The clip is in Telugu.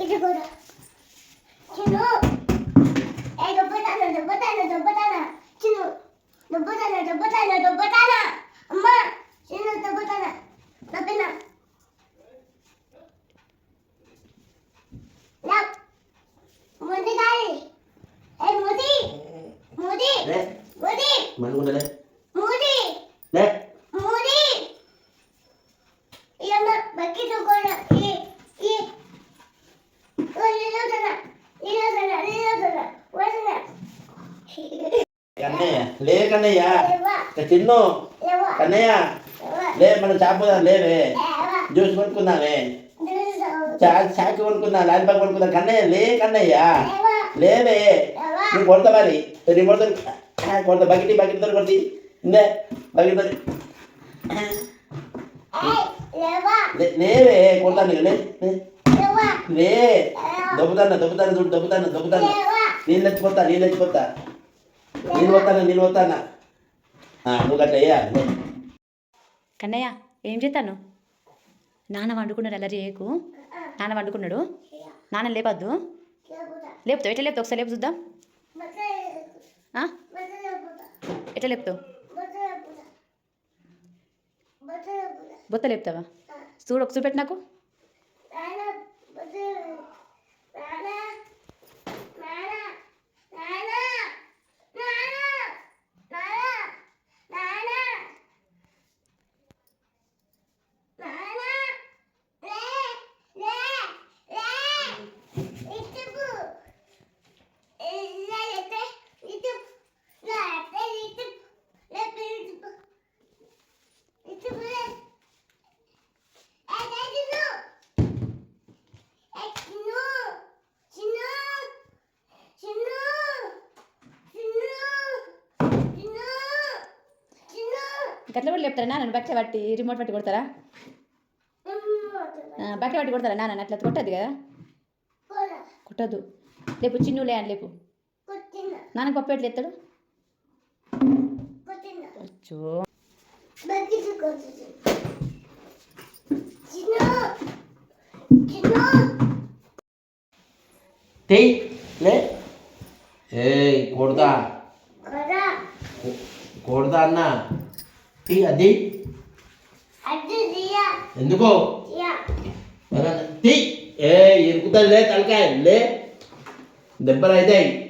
ఇది కూడా చిన్ను ఏ దొబ్బతానా చిన్ను దొబ్బతానా అమ్మ చిన్ను దొబ్బతానా దొబ్బినా నా ముది గాలి ఏ ముది లే మనకుండలే ముది లే ఇయమ్మ బకెట్ కూడా ఈ నీలోదన వదన కన్నయ్య లే కన్నయ్య చిన్ను కన్నయ్య లే మనం చాపోదాం లేవే జ్యూస్ కొనుక్కుందామే చాకి కొనుక్కుందాం లాలిపాప్ కొనుక్కుందాం కన్నయ్య లే కన్నయ్య లేవే నువ్వు కొడతా మరి నీ కొడతా కొడతా బకెట్తో కొడుతుంది ఇందే బకెట్తో లేవే కొడతాను లే లే దొబ్బుతాను చూడు దొబ్బుతాను నీళ్ళు ఎత్తిపోతా నీళ్ళు పోతానా నువ్వు గట్ల వేయాలి కన్నయ్య ఏం చేస్తాను నాన్న వండుకున్నాడు అలా చేయకు నాన్న వండుకున్నాడు నాన్న లేపద్దు లేపుతావు ఎట్లా లేపుతావు ఒకసారి లేపు చూద్దాం ఎట్లా లేపుతావు బొత్త లేపుతావా చూడు ఒక చూపెట్టు నాకు గట్ల కూడా లేపుతారా నాన్న బట్టలు పట్టి రిమోట్ పట్టి కొడతారా బట్టలు పట్టి కొడతారా నాన్న అట్లా కొట్టద్దు కదా కొట్టద్దు లేపు చిన్ను లే అని లేపు నాన్నకు పప్పు ఎట్లా ఎత్తాడు అచ్చో తెయ్ లే ఏ కొడతా అన్న టీ అది ఎందుకో టీ ఏ ఇరుకుతుంది లే తలకాయ లే దెబ్బలు అవుతాయి